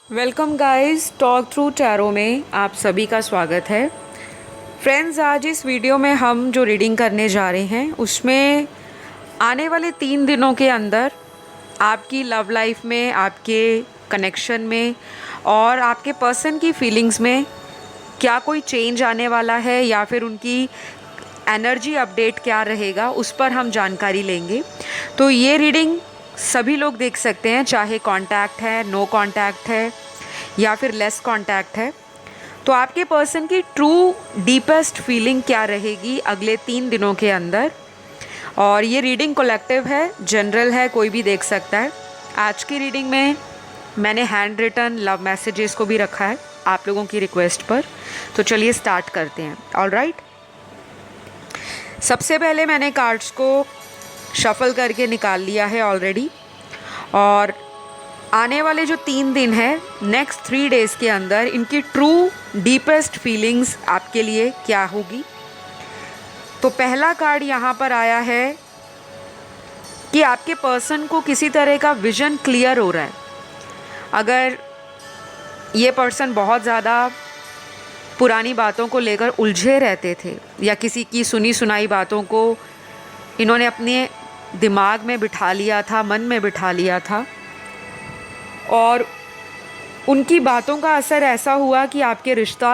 Welcome guys, talk through tarot में आप सभी का स्वागत है। फ्रेंड्स, आज इस वीडियो में हम जो रीडिंग करने जा रहे हैं उसमें आने वाले 3 दिनों के अंदर आपकी लव लाइफ में, आपके कनेक्शन में और आपके पर्सन की फीलिंग्स में क्या कोई चेंज आने वाला है या फिर उनकी एनर्जी अपडेट क्या रहेगा, उस पर हम जानकारी लेंगे। तो ये रीडिंग सभी लोग देख सकते हैं, चाहे कांटेक्ट है, नो कांटेक्ट है या फिर लेस कांटेक्ट है। तो आपके पर्सन की ट्रू डीपेस्ट फीलिंग क्या रहेगी अगले 3 दिनों के अंदर। और ये रीडिंग कलेक्टिव है, जनरल है, कोई भी देख सकता है। आज की रीडिंग में मैंने हैंड रिटन लव मैसेजेस को भी रखा है आप लोगों की रिक्वेस्ट पर। तो चलिए स्टार्ट करते हैं। ऑलराइट, सबसे पहले मैंने कार्ड्स को शफल करके निकाल लिया है ऑलरेडी। और आने वाले जो 3 दिन हैं, नेक्स्ट 3 डेज़ के अंदर इनकी ट्रू डीपेस्ट फीलिंग्स आपके लिए क्या होगी। तो पहला कार्ड यहाँ पर आया है कि आपके पर्सन को किसी तरह का विजन क्लियर हो रहा है। अगर ये पर्सन बहुत ज़्यादा पुरानी बातों को लेकर उलझे रहते थे या किसी की सुनी सुनाई बातों को इन्होंने अपने दिमाग में बिठा लिया था, मन में बिठा लिया था, और उनकी बातों का असर ऐसा हुआ कि आपके रिश्ता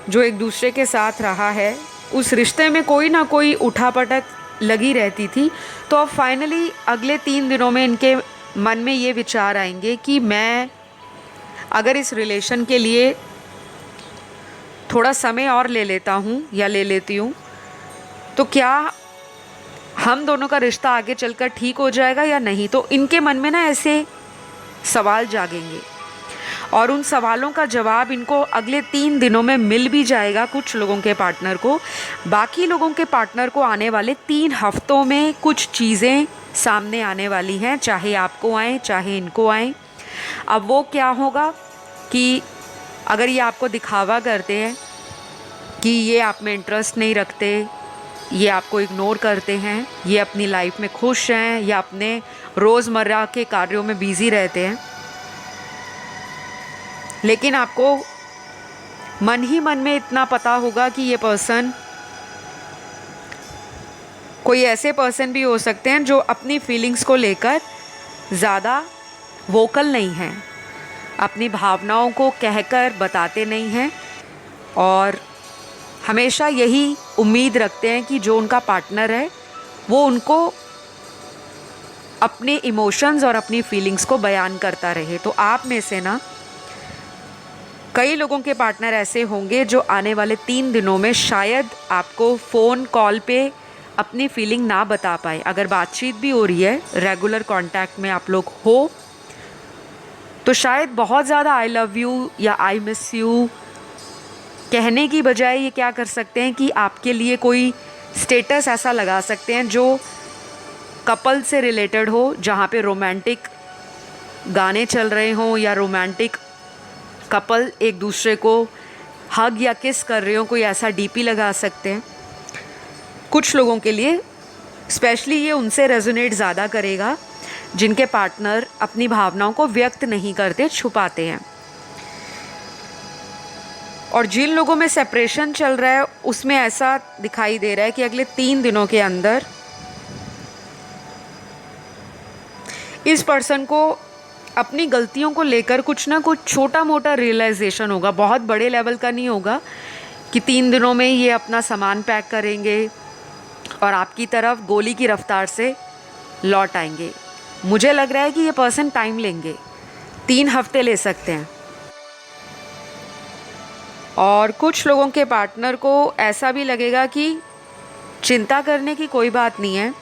जो एक दूसरे के साथ रहा है, उस रिश्ते में कोई ना कोई उठापटक लगी रहती थी। तो अब फाइनली अगले 3 दिनों में इनके मन में ये विचार आएंगे कि मैं अगर इस रिलेशन के लिए थोड़ा समय और ले लेता हूँ या ले लेती हूँ, तो क्या हम दोनों का रिश्ता आगे चलकर ठीक हो जाएगा या नहीं। तो इनके मन में ना ऐसे सवाल जागेंगे और उन सवालों का जवाब इनको अगले 3 दिनों में मिल भी जाएगा कुछ लोगों के पार्टनर को। बाकी लोगों के पार्टनर को आने वाले 3 हफ्तों में कुछ चीज़ें सामने आने वाली हैं, चाहे आपको आए चाहे इनको आए। अब वो क्या होगा कि अगर ये आपको दिखावा करते हैं कि ये आप में इंटरेस्ट नहीं रखते, ये आपको इग्नोर करते हैं, ये अपनी लाइफ में खुश हैं या अपने रोज़मर्रा के कार्यों में बिज़ी रहते हैं, लेकिन आपको मन ही मन में इतना पता होगा कि ये पर्सन, कोई ऐसे पर्सन भी हो सकते हैं जो अपनी फीलिंग्स को लेकर ज़्यादा वोकल नहीं हैं, अपनी भावनाओं को कहकर बताते नहीं हैं और हमेशा यही उम्मीद रखते हैं कि जो उनका पार्टनर है वो उनको अपने इमोशंस और अपनी फीलिंग्स को बयान करता रहे। तो आप में से ना कई लोगों के पार्टनर ऐसे होंगे जो आने वाले 3 दिनों में शायद आपको फ़ोन कॉल पे अपनी फीलिंग ना बता पाए। अगर बातचीत भी हो रही है, रेगुलर कांटेक्ट में आप लोग हो, तो शायद बहुत ज़्यादा आई लव यू या आई मिस यू कहने की बजाय ये क्या कर सकते हैं कि आपके लिए कोई स्टेटस ऐसा लगा सकते हैं जो कपल से रिलेटेड हो, जहाँ पे रोमांटिक गाने चल रहे हों या रोमांटिक कपल एक दूसरे को हग या किस कर रहे हो, कोई ऐसा डीपी लगा सकते हैं। कुछ लोगों के लिए स्पेशली ये उनसे रेजोनेट ज़्यादा करेगा जिनके पार्टनर अपनी भावनाओं को व्यक्त नहीं करते, छुपाते हैं। और जिन लोगों में सेपरेशन चल रहा है उसमें ऐसा दिखाई दे रहा है कि अगले 3 दिनों के अंदर इस पर्सन को अपनी गलतियों को लेकर कुछ ना कुछ छोटा मोटा रियलाइजेशन होगा। बहुत बड़े लेवल का नहीं होगा कि 3 दिनों में ये अपना सामान पैक करेंगे और आपकी तरफ गोली की रफ्तार से लौट आएंगे। मुझे लग रहा है कि ये पर्सन टाइम लेंगे, 3 हफ्ते ले सकते हैं। और कुछ लोगों के पार्टनर को ऐसा भी लगेगा कि चिंता करने की कोई बात नहीं है,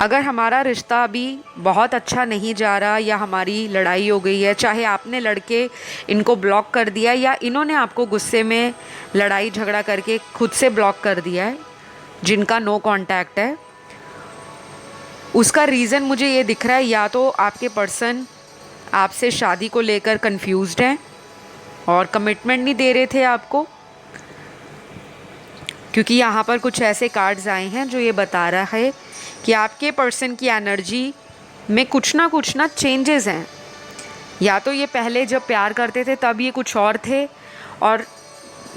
अगर हमारा रिश्ता अभी बहुत अच्छा नहीं जा रहा या हमारी लड़ाई हो गई है, चाहे आपने लड़के इनको ब्लॉक कर दिया या इन्होंने आपको गुस्से में लड़ाई झगड़ा करके खुद से ब्लॉक कर दिया है, जिनका नो कांटेक्ट है, उसका रीज़न मुझे ये दिख रहा है या तो आपके पर्सन आपसे शादी को लेकर कंफ्यूज्ड हैं और कमिटमेंट नहीं दे रहे थे आपको, क्योंकि यहाँ पर कुछ ऐसे कार्ड्स आए हैं जो ये बता रहा है कि आपके पर्सन की एनर्जी में कुछ ना चेंजेस हैं। या तो ये पहले जब प्यार करते थे तब ये कुछ और थे, और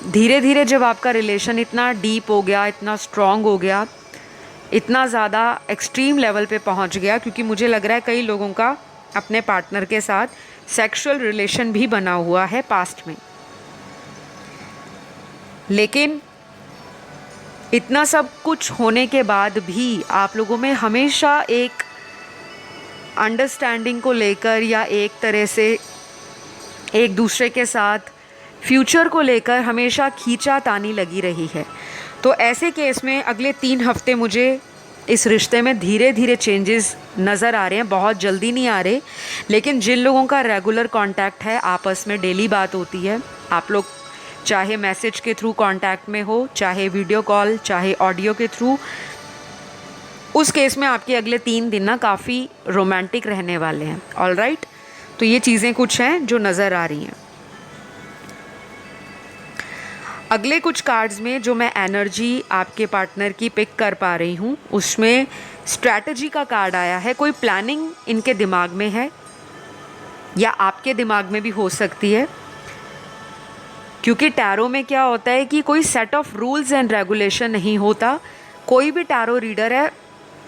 धीरे धीरे जब आपका रिलेशन इतना डीप हो गया, इतना स्ट्रॉन्ग हो गया, इतना ज़्यादा एक्सट्रीम लेवल पे पहुंच गया, क्योंकि मुझे लग रहा है कई लोगों का अपने पार्टनर के साथ सेक्सुअल रिलेशन भी बना हुआ है पास्ट में। लेकिन इतना सब कुछ होने के बाद भी आप लोगों में हमेशा एक अंडरस्टैंडिंग को लेकर या एक तरह से एक दूसरे के साथ फ्यूचर को लेकर हमेशा खींचातानी लगी रही है। तो ऐसे केस में अगले 3 हफ्ते मुझे इस रिश्ते में धीरे धीरे चेंजेस नज़र आ रहे हैं, बहुत जल्दी नहीं आ रहे। लेकिन जिन लोगों का रेगुलर कांटेक्ट है, आपस में डेली बात होती है, आप लोग चाहे मैसेज के थ्रू कांटेक्ट में हो, चाहे वीडियो कॉल, चाहे ऑडियो के थ्रू, उस केस में आपके अगले 3 दिन ना काफ़ी रोमांटिक रहने वाले हैं। ऑल राइट, तो ये चीज़ें कुछ हैं जो नज़र आ रही हैं। अगले कुछ कार्ड्स में जो मैं एनर्जी आपके पार्टनर की पिक कर पा रही हूँ, उसमें स्ट्रैटेजी का कार्ड आया है। कोई प्लानिंग इनके दिमाग में है या आपके दिमाग में भी हो सकती है, क्योंकि टैरो में क्या होता है कि कोई set of rules and regulation नहीं होता। कोई भी टैरो रीडर है,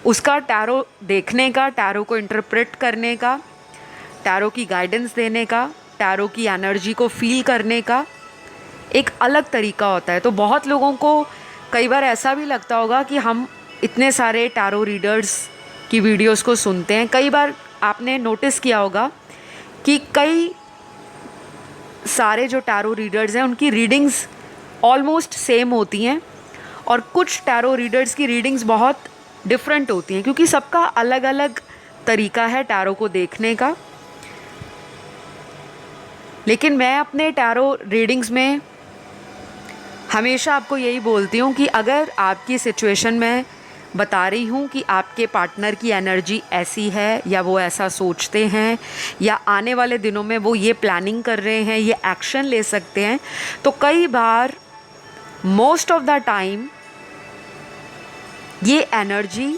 उसका टैरो देखने का, टैरो को इंटरप्रेट करने का, टैरो की गाइडेंस देने का, टैरो की एनर्जी को फील करने का एक अलग तरीका होता है। तो बहुत लोगों को कई बार ऐसा भी लगता होगा कि हम इतने सारे टैरो रीडर्स की वीडियोस को सुनते हैं। कई बार आपने नोटिस किया होगा कि कई सारे जो टैरो रीडर्स हैं उनकी रीडिंग्स ऑलमोस्ट सेम होती हैं, और कुछ टैरो रीडर्स की रीडिंग्स बहुत डिफरेंट होती हैं, क्योंकि सबका अलग अलग तरीका है टैरो को देखने का। लेकिन मैं अपने टैरो रीडिंग्स में हमेशा आपको यही बोलती हूँ कि अगर आपकी सिचुएशन में बता रही हूँ कि आपके पार्टनर की एनर्जी ऐसी है, या वो ऐसा सोचते हैं, या आने वाले दिनों में वो ये प्लानिंग कर रहे हैं, ये एक्शन ले सकते हैं, तो कई बार मोस्ट ऑफ द टाइम ये एनर्जी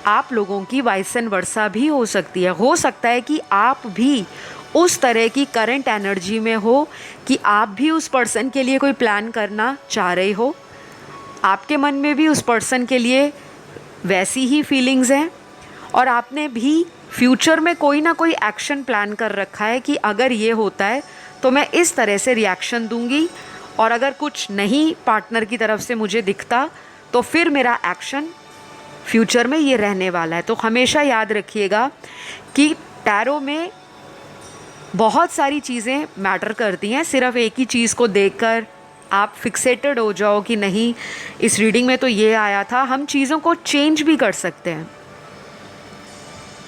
आप लोगों की वाइस एंड वर्सा भी हो सकती है। हो सकता है कि आप भी उस तरह की करंट एनर्जी में हो कि आप भी उस पर्सन के लिए कोई प्लान करना चाह रहे हो, आपके मन में भी उस पर्सन के लिए वैसी ही फीलिंग्स हैं, और आपने भी फ्यूचर में कोई ना कोई एक्शन प्लान कर रखा है कि अगर ये होता है तो मैं इस तरह से रिएक्शन दूंगी, और अगर कुछ नहीं पार्टनर की तरफ से मुझे दिखता तो फिर मेरा एक्शन फ्यूचर में ये रहने वाला है। तो हमेशा याद रखिएगा कि टैरो में बहुत सारी चीज़ें मैटर करती हैं। सिर्फ एक ही चीज़ को देखकर आप फिक्सेटेड हो जाओ कि नहीं इस रीडिंग में तो ये आया था। हम चीज़ों को चेंज भी कर सकते हैं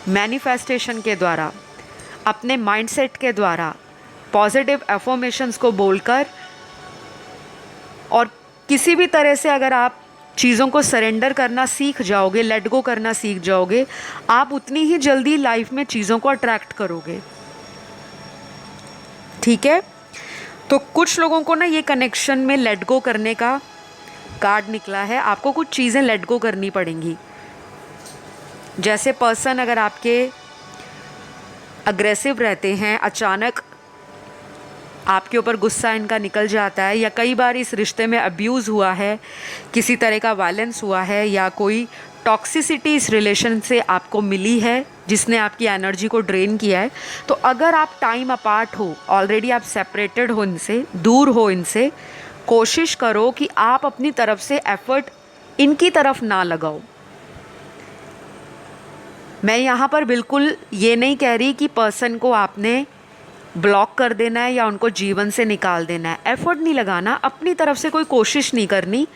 मैनिफेस्टेशन के द्वारा, अपने माइंडसेट के द्वारा, पॉजिटिव अफर्मेशंस को बोलकर, और किसी भी तरह से अगर आप चीज़ों को सरेंडर करना सीख जाओगे, लेट गो करना सीख जाओगे, आप उतनी ही जल्दी लाइफ में चीज़ों को अट्रैक्ट करोगे। ठीक है, तो कुछ लोगों को ना ये कनेक्शन में लेट गो करने का कार्ड निकला है। आपको कुछ चीज़ें लेट गो करनी पड़ेंगी। जैसे पर्सन अगर आपके अग्रेसिव रहते हैं, अचानक आपके ऊपर गुस्सा इनका निकल जाता है, या कई बार इस रिश्ते में अब्यूज़ हुआ है, किसी तरह का वायलेंस हुआ है, या कोई टॉक्सिसिटी इस रिलेशन से आपको मिली है जिसने आपकी एनर्जी को ड्रेन किया है, तो अगर आप टाइम अपार्ट हो, ऑलरेडी आप सेपरेटेड हो इनसे, दूर हो इनसे, कोशिश करो कि आप अपनी तरफ से एफर्ट इनकी तरफ ना लगाओ। मैं यहाँ पर बिल्कुल ये नहीं कह रही कि पर्सन को आपने ब्लॉक कर देना है या उनको जीवन से निकाल देना है। एफर्ट नहीं लगाना, अपनी तरफ से कोई कोशिश नहीं करनी।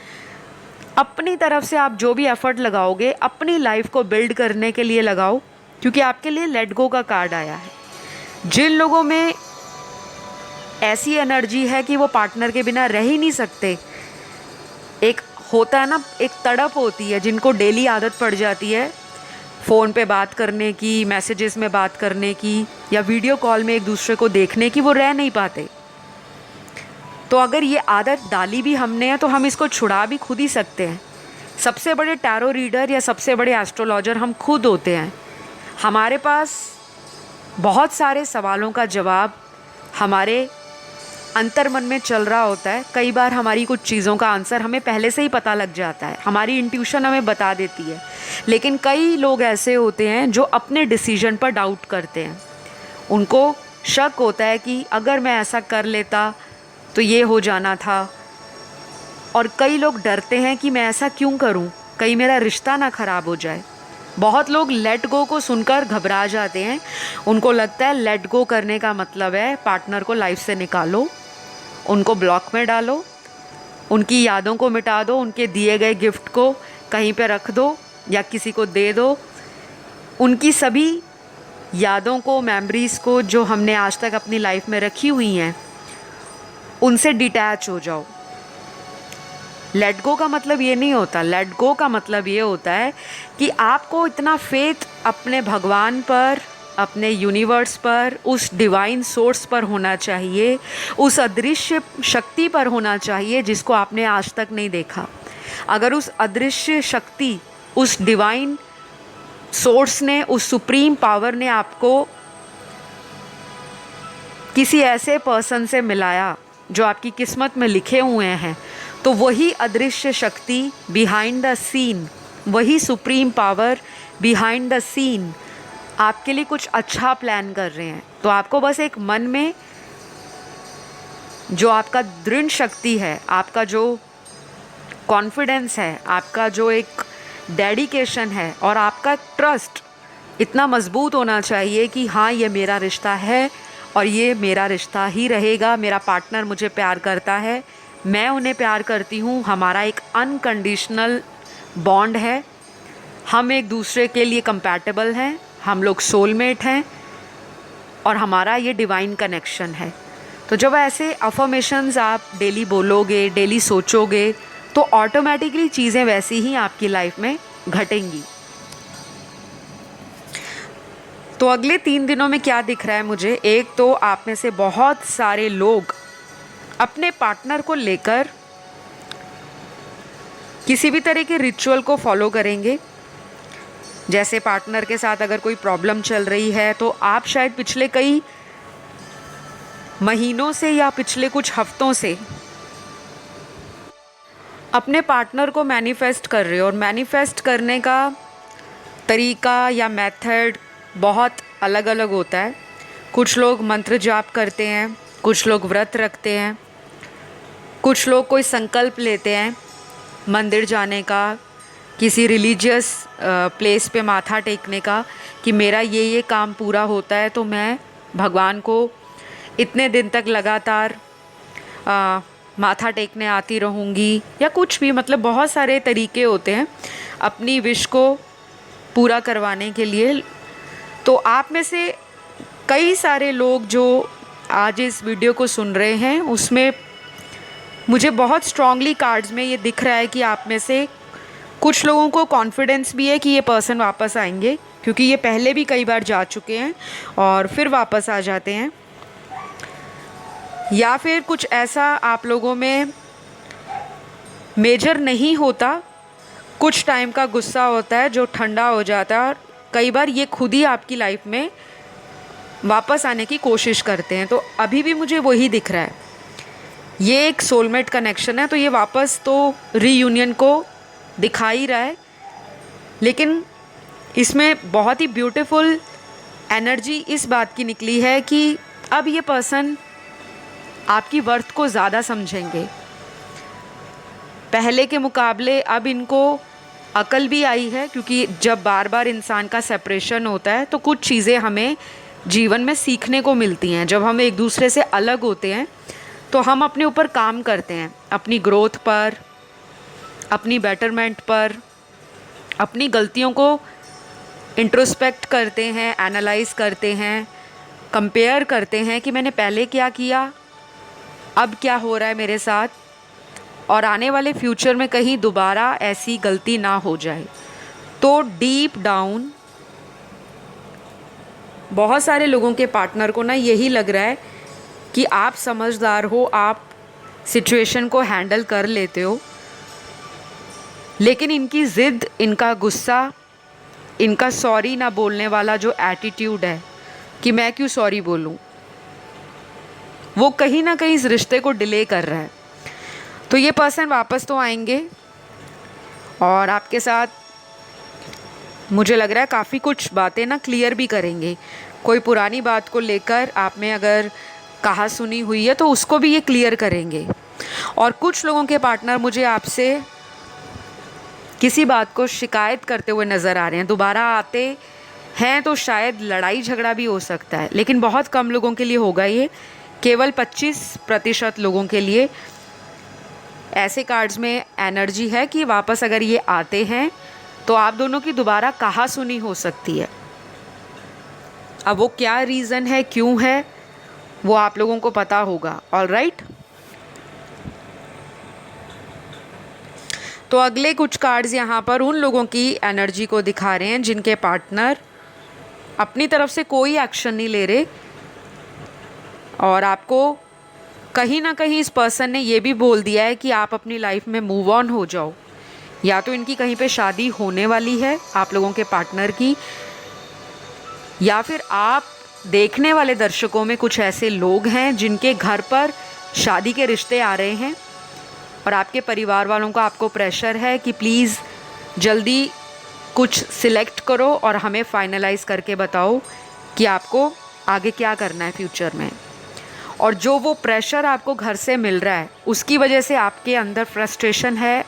अपनी तरफ से आप जो भी एफर्ट लगाओगे अपनी लाइफ को बिल्ड करने के लिए लगाओ, क्योंकि आपके लिए लेट गो का कार्ड आया है। जिन लोगों में ऐसी एनर्जी है कि वो पार्टनर के बिना रह ही नहीं सकते, एक होता है ना, एक तड़प होती है, जिनको डेली आदत पड़ जाती है फ़ोन पे बात करने की, मैसेजेस में बात करने की, या वीडियो कॉल में एक दूसरे को देखने की, वो रह नहीं पाते। तो अगर ये आदत डाली भी हमने है तो हम इसको छुड़ा भी खुद ही सकते हैं। सबसे बड़े टैरो रीडर या सबसे बड़े एस्ट्रोलॉजर हम खुद होते हैं। हमारे पास बहुत सारे सवालों का जवाब हमारे अंतर मन में चल रहा होता है। कई बार हमारी कुछ चीज़ों का आंसर हमें पहले से ही पता लग जाता है, हमारी इंट्यूशन हमें बता देती है। लेकिन कई लोग ऐसे होते हैं जो अपने डिसीजन पर डाउट करते हैं। उनको शक होता है कि अगर मैं ऐसा कर लेता तो ये हो जाना था। और कई लोग डरते हैं कि मैं ऐसा क्यों करूं, कहीं मेरा रिश्ता ना ख़राब हो जाए। बहुत लोग लेट गो को सुनकर घबरा जाते हैं। उनको लगता है लेट गो करने का मतलब है पार्टनर को लाइफ से निकालो, उनको ब्लॉक में डालो, उनकी यादों को मिटा दो, उनके दिए गए गिफ्ट को कहीं पे रख दो या किसी को दे दो। उनकी सभी यादों को, मेमोरीज़ को जो हमने आज तक अपनी लाइफ में रखी हुई हैं, उनसे डिटैच हो जाओ। लेट गो का मतलब ये नहीं होता। लेट गो का मतलब ये होता है कि आपको इतना फेथ अपने भगवान पर, अपने यूनिवर्स पर, उस डिवाइन सोर्स पर होना चाहिए, उस अदृश्य शक्ति पर होना चाहिए जिसको आपने आज तक नहीं देखा। अगर उस अदृश्य शक्ति, उस डिवाइन सोर्स ने, उस सुप्रीम पावर ने आपको किसी ऐसे पर्सन से मिलाया जो आपकी किस्मत में लिखे हुए हैं, तो वही अदृश्य शक्ति बिहाइंड द सीन, वही supreme power behind the scene आपके लिए कुछ अच्छा प्लान कर रहे हैं। तो आपको बस एक मन में जो आपका दृढ़ शक्ति है, आपका जो कॉन्फिडेंस है, आपका जो एक डेडिकेशन है और आपका ट्रस्ट इतना मजबूत होना चाहिए कि हाँ, ये मेरा रिश्ता है और ये मेरा रिश्ता ही रहेगा। मेरा पार्टनर मुझे प्यार करता है, मैं उन्हें प्यार करती हूँ, हमारा एक अनकंडीशनल बॉन्ड है, हम एक दूसरे के लिए कंपैटिबल हैं, हम लोग सोलमेट हैं और हमारा ये डिवाइन कनेक्शन है। तो जब ऐसे अफर्मेशंस आप डेली बोलोगे, डेली सोचोगे, तो ऑटोमेटिकली चीज़ें वैसी ही आपकी लाइफ में घटेंगी। तो अगले 3 दिनों में क्या दिख रहा है मुझे? एक तो आप में से बहुत सारे लोग अपने पार्टनर को लेकर किसी भी तरह के रिचुअल को फॉलो करेंगे। जैसे पार्टनर के साथ अगर कोई प्रॉब्लम चल रही है तो आप शायद पिछले कई महीनों से या पिछले कुछ हफ्तों से अपने पार्टनर को मैनिफेस्ट कर रहे हो। और मैनिफेस्ट करने का तरीका या मेथड बहुत अलग अलग होता है। कुछ लोग मंत्र जाप करते हैं, कुछ लोग व्रत रखते हैं, कुछ लोग कोई संकल्प लेते हैं मंदिर जाने का, किसी रिलीजियस प्लेस पे माथा टेकने का कि मेरा ये काम पूरा होता है तो मैं भगवान को इतने दिन तक लगातार माथा टेकने आती रहूँगी, या कुछ भी। मतलब बहुत सारे तरीके होते हैं अपनी विश को पूरा करवाने के लिए। तो आप में से कई सारे लोग जो आज इस वीडियो को सुन रहे हैं, उसमें मुझे बहुत स्ट्रांगली कार्ड्स में ये दिख रहा है कि आप में से कुछ लोगों को कॉन्फिडेंस भी है कि ये पर्सन वापस आएंगे, क्योंकि ये पहले भी कई बार जा चुके हैं और फिर वापस आ जाते हैं। या फिर कुछ ऐसा आप लोगों में मेजर नहीं होता, कुछ टाइम का गुस्सा होता है जो ठंडा हो जाता है और कई बार ये खुद ही आपकी लाइफ में वापस आने की कोशिश करते हैं। तो अभी भी मुझे वही दिख रहा है, ये एक सोलमेट कनेक्शन है, तो ये वापस तो रीयूनियन को दिखा ही रहा है। लेकिन इसमें बहुत ही ब्यूटीफुल एनर्जी इस बात की निकली है कि अब ये पर्सन आपकी वर्थ को ज़्यादा समझेंगे। पहले के मुकाबले अब इनको अकल भी आई है, क्योंकि जब बार बार इंसान का सेपरेशन होता है तो कुछ चीज़ें हमें जीवन में सीखने को मिलती हैं। जब हम एक दूसरे से अलग होते हैं तो हम अपने ऊपर काम करते हैं, अपनी ग्रोथ पर, अपनी बेटरमेंट पर, अपनी गलतियों को इंट्रोस्पेक्ट करते हैं, एनालाइज करते हैं, कंपेयर करते हैं कि मैंने पहले क्या किया, अब क्या हो रहा है मेरे साथ, और आने वाले फ्यूचर में कहीं दोबारा ऐसी गलती ना हो जाए। तो डीप डाउन बहुत सारे लोगों के पार्टनर को ना यही लग रहा है कि आप समझदार हो, आप सिचुएशन को हैंडल कर लेते हो, लेकिन इनकी ज़िद, इनका गुस्सा, इनका सॉरी ना बोलने वाला जो एटीट्यूड है, कि मैं क्यों सॉरी बोलूं। वो कहीं ना कहीं इस रिश्ते को डिले कर रहा है। तो ये पर्सन वापस तो आएंगे और आपके साथ मुझे लग रहा है काफ़ी कुछ बातें ना क्लियर भी करेंगे। कोई पुरानी बात को लेकर आप में अगर कहा सुनी हुई है तो उसको भी ये क्लियर करेंगे। और कुछ लोगों के पार्टनर मुझे आपसे किसी बात को शिकायत करते हुए नज़र आ रहे हैं। दोबारा आते हैं तो शायद लड़ाई झगड़ा भी हो सकता है, लेकिन बहुत कम लोगों के लिए होगा ये। केवल 25% लोगों के लिए ऐसे कार्ड्स में एनर्जी है कि वापस अगर ये आते हैं तो आप दोनों की दोबारा कहा सुनी हो सकती है। अब वो क्या रीज़न है, क्यों है, वो आप लोगों को पता होगा। ऑलराइट, तो अगले कुछ कार्ड्स यहाँ पर उन लोगों की एनर्जी को दिखा रहे हैं जिनके पार्टनर अपनी तरफ से कोई एक्शन नहीं ले रहे और आपको कहीं ना कहीं इस पर्सन ने ये भी बोल दिया है कि आप अपनी लाइफ में मूव ऑन हो जाओ। या तो इनकी कहीं पे शादी होने वाली है आप लोगों के पार्टनर की, या फिर आप देखने वाले दर्शकों में कुछ ऐसे लोग हैं जिनके घर पर शादी के रिश्ते आ रहे हैं और आपके परिवार वालों का आपको प्रेशर है कि प्लीज़ जल्दी कुछ सिलेक्ट करो और हमें फाइनलाइज करके बताओ कि आपको आगे क्या करना है फ्यूचर में। और जो वो प्रेशर आपको घर से मिल रहा है उसकी वजह से आपके अंदर फ्रस्ट्रेशन है,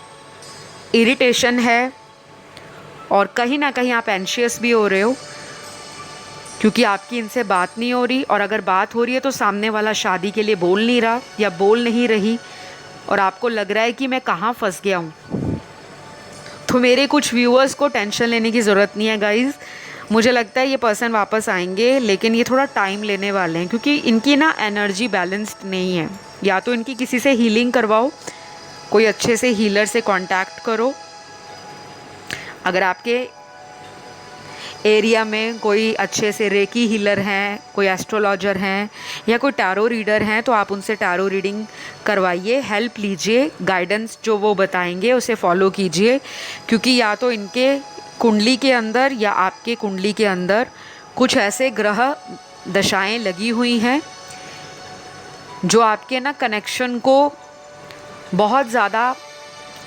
इरिटेशन है और कहीं ना कहीं आप एंशियस भी हो रहे हो क्योंकि आपकी इनसे बात नहीं हो रही, और अगर बात हो रही है तो सामने वाला शादी के लिए बोल नहीं रहा या बोल नहीं रही और आपको लग रहा है कि मैं कहाँ फंस गया हूँ। तो मेरे कुछ व्यूअर्स को टेंशन लेने की ज़रूरत नहीं है गाइज़। मुझे लगता है ये पर्सन वापस आएंगे, लेकिन ये थोड़ा टाइम लेने वाले हैं क्योंकि इनकी ना एनर्जी बैलेंस्ड नहीं है। या तो इनकी किसी से हीलिंग करवाओ, कोई अच्छे से हीलर से कांटेक्ट करो। अगर आपके एरिया में कोई अच्छे से रेकी हीलर हैं, कोई एस्ट्रोलॉजर हैं या कोई टैरो रीडर हैं तो आप उनसे टैरो रीडिंग करवाइए, हेल्प लीजिए, गाइडेंस जो वो बताएंगे उसे फॉलो कीजिए। क्योंकि या तो इनके कुंडली के अंदर या आपके कुंडली के अंदर कुछ ऐसे ग्रह दशाएं लगी हुई हैं जो आपके ना कनेक्शन को बहुत ज़्यादा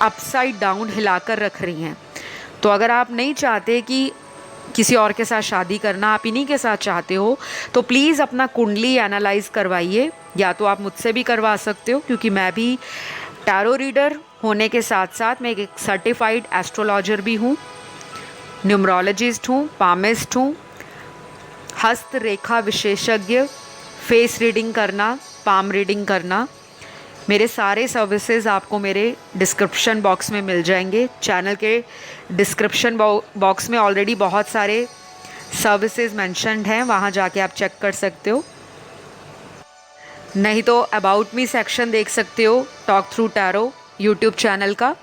अपसाइड डाउन हिलाकर रख रही हैं। तो अगर आप नहीं चाहते कि किसी और के साथ शादी करना, आप इन्हीं के साथ चाहते हो, तो प्लीज़ अपना कुंडली एनालाइज करवाइए। या तो आप मुझसे भी करवा सकते हो क्योंकि मैं भी टैरो रीडर होने के साथ साथ मैं एक सर्टिफाइड एस्ट्रोलॉजर भी हूँ, न्यूमरोलॉजिस्ट हूँ, पामिस्ट हूँ, हस्त रेखा विशेषज्ञ, फेस रीडिंग करना, पाम रीडिंग करना। मेरे सारे सर्विसेज आपको मेरे डिस्क्रिप्शन बॉक्स में मिल जाएंगे। चैनल के डिस्क्रिप्शन बॉक्स में ऑलरेडी बहुत सारे सर्विसेज मेंशन्ड हैं, वहाँ जाके आप चेक कर सकते हो। नहीं तो अबाउट मी सेक्शन देख सकते हो talk through tarot YouTube channel का।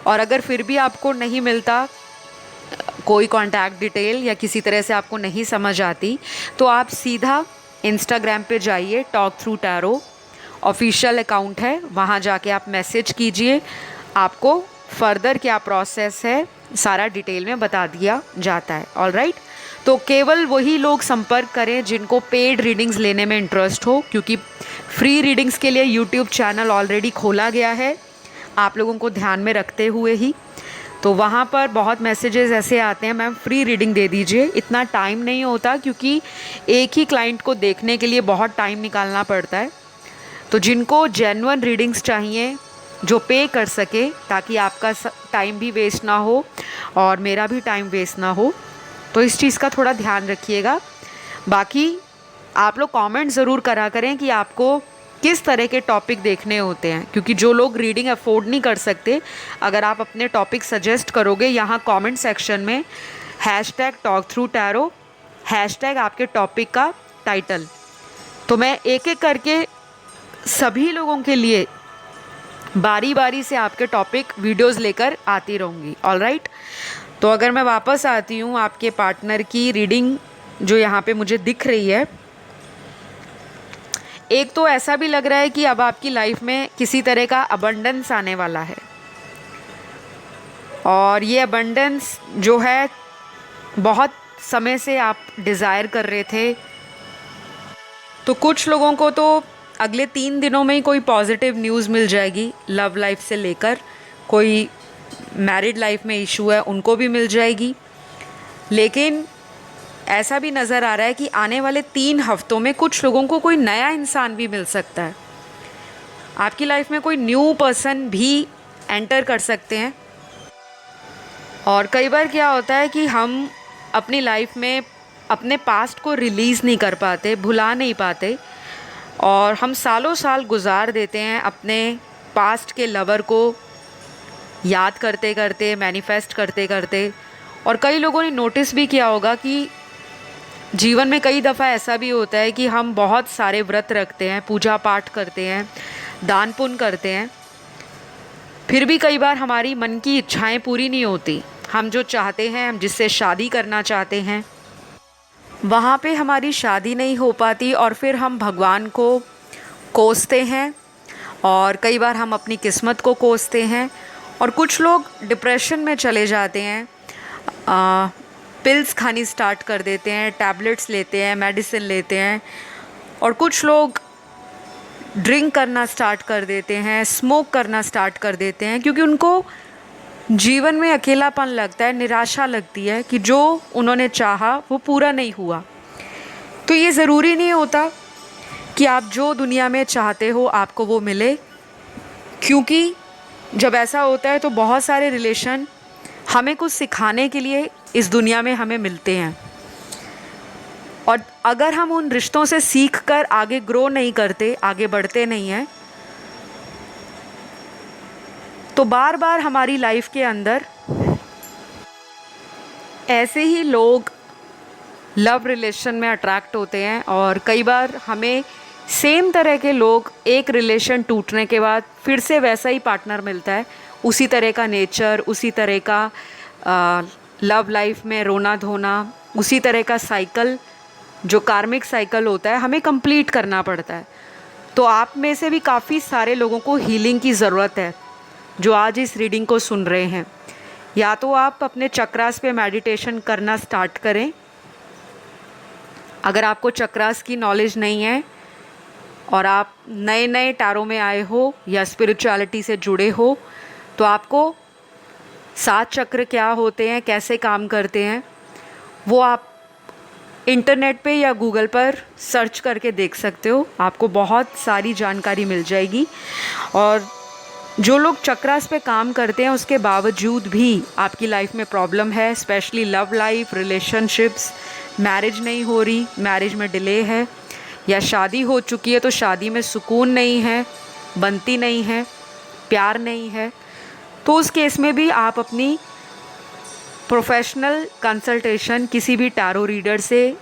और अगर फिर भी आपको नहीं मिलता कोई कॉन्टैक्ट डिटेल या किसी तरह से आपको नहीं समझ आती तो आप सीधा इंस्टाग्राम पे जाइए, talk through tarot official account है, वहाँ जाके आप मैसेज कीजिए। आपको फर्दर क्या प्रोसेस है सारा डिटेल में बता दिया जाता है। ऑलराइट, तो केवल वही लोग संपर्क करें जिनको पेड रीडिंग्स लेने में इंटरेस्ट हो, क्योंकि फ्री रीडिंग्स के लिए यूट्यूब चैनल ऑलरेडी खोला गया है आप लोगों को ध्यान में रखते हुए ही। तो वहाँ पर बहुत मैसेजेस ऐसे आते हैं, मैम फ्री रीडिंग दे दीजिए। इतना टाइम नहीं होता क्योंकि एक ही क्लाइंट को देखने के लिए बहुत टाइम निकालना पड़ता है। तो जिनको जेन्युइन रीडिंग्स चाहिए जो पे कर सके ताकि आपका टाइम भी वेस्ट ना हो और मेरा भी टाइम वेस्ट ना हो, तो इस चीज़ का थोड़ा ध्यान रखिएगा। बाकी आप लोग कमेंट ज़रूर करा करें कि आपको किस तरह के टॉपिक देखने होते हैं, क्योंकि जो लोग रीडिंग अफोर्ड नहीं कर सकते, अगर आप अपने टॉपिक सजेस्ट करोगे यहाँ कमेंट सेक्शन में #talkthroughtarot आपके टॉपिक का टाइटल, तो मैं एक एक करके सभी लोगों के लिए बारी बारी से आपके टॉपिक वीडियोस लेकर आती रहूँगी। ऑलराइट, तो अगर मैं वापस आती हूँ आपके पार्टनर की रीडिंग जो यहाँ पे मुझे दिख रही है, एक तो ऐसा भी लग रहा है कि अब आपकी लाइफ में किसी तरह का अबंडेंस आने वाला है और ये अबंडेंस जो है बहुत समय से आप डिज़ायर कर रहे थे तो कुछ लोगों को तो अगले 3 दिनों में ही कोई पॉजिटिव न्यूज़ मिल जाएगी लव लाइफ से लेकर, कोई मैरिड लाइफ में इशू है उनको भी मिल जाएगी। लेकिन ऐसा भी नज़र आ रहा है कि आने वाले 3 हफ्तों में कुछ लोगों को कोई नया इंसान भी मिल सकता है, आपकी लाइफ में कोई न्यू पर्सन भी एंटर कर सकते हैं। और कई बार क्या होता है कि हम अपनी लाइफ में अपने पास्ट को रिलीज़ नहीं कर पाते, भुला नहीं पाते, और हम सालों साल गुजार देते हैं अपने पास्ट के लवर को याद करते करते, मैनिफेस्ट करते करते। और कई लोगों ने नोटिस भी किया होगा कि जीवन में कई दफ़ा ऐसा भी होता है कि हम बहुत सारे व्रत रखते हैं, पूजा पाठ करते हैं, दान पुण्य करते हैं, फिर भी कई बार हमारी मन की इच्छाएं पूरी नहीं होती। हम जो चाहते हैं, हम जिससे शादी करना चाहते हैं, वहाँ पे हमारी शादी नहीं हो पाती और फिर हम भगवान को कोसते हैं, और कई बार हम अपनी किस्मत को कोसते हैं। और कुछ लोग डिप्रेशन में चले जाते हैं, पिल्स खानी स्टार्ट कर देते हैं, टैबलेट्स लेते हैं, मेडिसिन लेते हैं, और कुछ लोग ड्रिंक करना स्टार्ट कर देते हैं, स्मोक करना स्टार्ट कर देते हैं, क्योंकि उनको जीवन में अकेलापन लगता है, निराशा लगती है कि जो उन्होंने चाहा वो पूरा नहीं हुआ। तो ये ज़रूरी नहीं होता कि आप जो दुनिया में चाहते हो आपको वो मिले, क्योंकि जब ऐसा होता है तो बहुत सारे रिलेशन हमें कुछ सिखाने के लिए इस दुनिया में हमें मिलते हैं, और अगर हम उन रिश्तों से सीख कर आगे ग्रो नहीं करते, आगे बढ़ते नहीं हैं, तो बार बार हमारी लाइफ के अंदर ऐसे ही लोग लव रिलेशन में अट्रैक्ट होते हैं। और कई बार हमें सेम तरह के लोग एक रिलेशन टूटने के बाद फिर से वैसा ही पार्टनर मिलता है, उसी तरह का नेचर, उसी तरह का लव लाइफ में रोना धोना, उसी तरह का साइकिल, जो कार्मिक साइकिल होता है, हमें कंप्लीट करना पड़ता है। तो आप में से भी काफ़ी सारे लोगों को हीलिंग की ज़रूरत है जो आज इस रीडिंग को सुन रहे हैं। या तो आप अपने चक्रास पे मेडिटेशन करना स्टार्ट करें, अगर आपको चक्रास की नॉलेज नहीं है और आप नए नए टारों में आए हो या स्पिरिचुअलिटी से जुड़े हो, तो आपको 7 चक्र क्या होते हैं, कैसे काम करते हैं, वो आप इंटरनेट पे या गूगल पर सर्च करके देख सकते हो, आपको बहुत सारी जानकारी मिल जाएगी। और जो लोग चक्रास पे काम करते हैं उसके बावजूद भी आपकी लाइफ में प्रॉब्लम है, specially love life, relationships, marriage नहीं हो रही, मैरिज में डिले है, या शादी हो चुकी है तो शादी में सुकून नहीं है, बनती नहीं है, प्यार नहीं है, तो उस केस में भी आप अपनी प्रोफेशनल कंसल्टेशन किसी भी टैरो रीडर से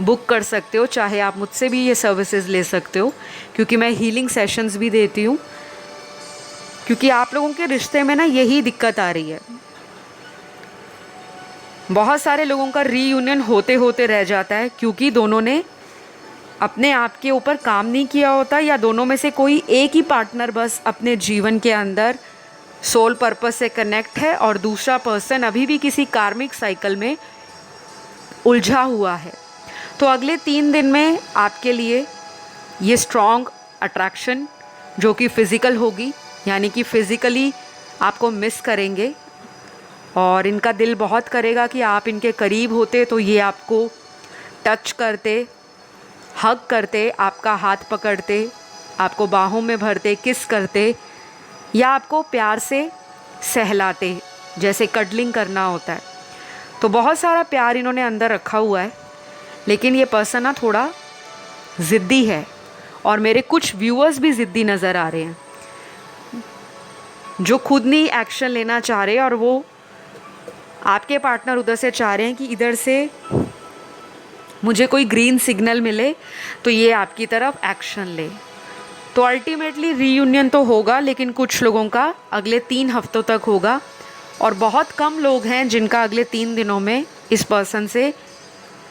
बुक कर सकते हो। चाहे आप मुझसे भी ये सर्विसेज ले सकते हो, क्योंकि मैं हीलिंग सेशंस भी देती हूँ, क्योंकि आप लोगों के रिश्ते में ना यही दिक्कत आ रही है। बहुत सारे लोगों का रीयूनियन होते होते रह जाता है क्योंकि दोनों ने अपने आप के ऊपर काम नहीं किया होता, या दोनों में से कोई एक ही पार्टनर बस अपने जीवन के अंदर सोल पर्पस से कनेक्ट है और दूसरा पर्सन अभी भी किसी कार्मिक साइकिल में उलझा हुआ है। तो अगले 3 दिन में आपके लिए ये स्ट्रॉन्ग अट्रैक्शन जो कि फ़िज़िकल होगी, यानी कि फ़िज़िकली आपको मिस करेंगे और इनका दिल बहुत करेगा कि आप इनके करीब होते तो ये आपको टच करते, हग करते, आपका हाथ पकड़ते, आपको बाहों में भरते, किस करते, या आपको प्यार से सहलाते, जैसे कडलिंग करना होता है। तो बहुत सारा प्यार इन्होंने अंदर रखा हुआ है, लेकिन ये पर्सन ना थोड़ा ज़िद्दी है और मेरे कुछ व्यूअर्स भी ज़िद्दी नज़र आ रहे हैं जो खुद नहीं एक्शन लेना चाह रहे, और वो आपके पार्टनर उधर से चाह रहे हैं कि इधर से मुझे कोई ग्रीन सिग्नल मिले तो ये आपकी तरफ एक्शन ले। तो अल्टीमेटली रीयूनियन तो होगा, लेकिन कुछ लोगों का अगले 3 हफ्तों तक होगा, और बहुत कम लोग हैं जिनका अगले 3 दिनों में इस पर्सन से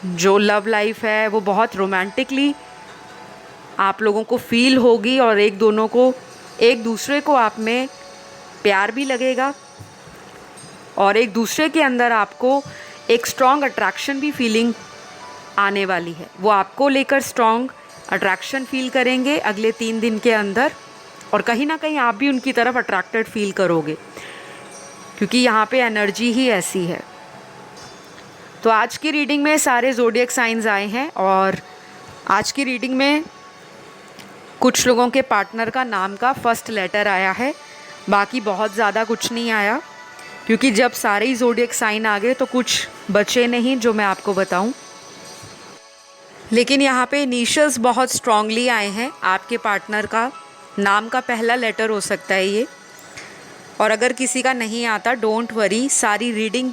जो लव लाइफ है वो बहुत रोमांटिकली आप लोगों को फील होगी, और एक दूसरे को आप में प्यार भी लगेगा, और एक दूसरे के अंदर आपको एक स्ट्रॉन्ग अट्रैक्शन भी फीलिंग आने वाली है, वो आपको लेकर स्ट्रॉन्ग अट्रैक्शन फील करेंगे अगले 3 दिन के अंदर, और कहीं ना कहीं आप भी उनकी तरफ अट्रैक्टेड फील करोगे, क्योंकि यहाँ पे एनर्जी ही ऐसी है। तो आज की रीडिंग में सारे ज़ोडिएक साइंस आए हैं, और आज की रीडिंग में कुछ लोगों के पार्टनर का नाम का फर्स्ट लेटर आया है, बाकी बहुत ज़्यादा कुछ नहीं आया, क्योंकि जब सारे ही ज़ोडिएक साइन आ गए तो कुछ बचे नहीं जो मैं आपको बताऊं। लेकिन यहाँ पे इनिशियल्स बहुत स्ट्रांगली आए हैं। आपके पार्टनर का नाम का पहला लेटर हो सकता है ये, और अगर किसी का नहीं आता डोंट वरी, सारी रीडिंग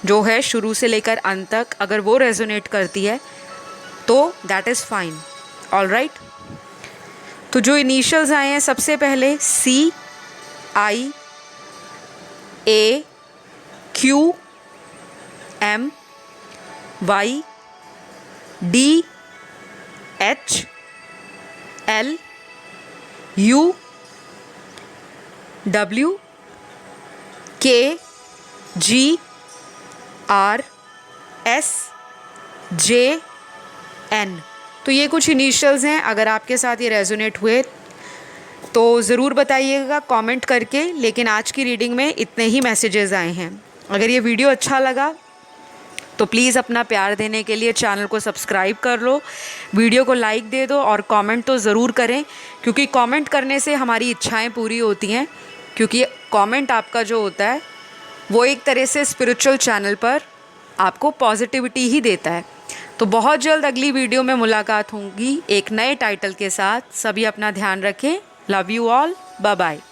जो है शुरू से लेकर अंत तक अगर वो रेजोनेट करती है तो दैट इज़ फाइन, ऑलराइट। तो जो इनिशियल्स आए हैं, सबसे पहले CIAQ MYDHLUWKGRSJN। तो ये कुछ इनिशियल्स हैं। अगर आपके साथ ये रेजोनेट हुए तो ज़रूर बताइएगा कमेंट करके। लेकिन आज की रीडिंग में इतने ही मैसेजेस आए हैं। अगर ये वीडियो अच्छा लगा तो प्लीज़ अपना प्यार देने के लिए चैनल को सब्सक्राइब कर लो, वीडियो को लाइक दे दो, और कमेंट तो ज़रूर करें, क्योंकि कमेंट करने से हमारी इच्छाएं पूरी होती हैं। क्योंकि कमेंट आपका जो होता है वो एक तरह से स्पिरिचुअल चैनल पर आपको पॉजिटिविटी ही देता है। तो बहुत जल्द अगली वीडियो में मुलाकात होगी एक नए टाइटल के साथ। सभी अपना ध्यान रखें। Love you all, bye bye.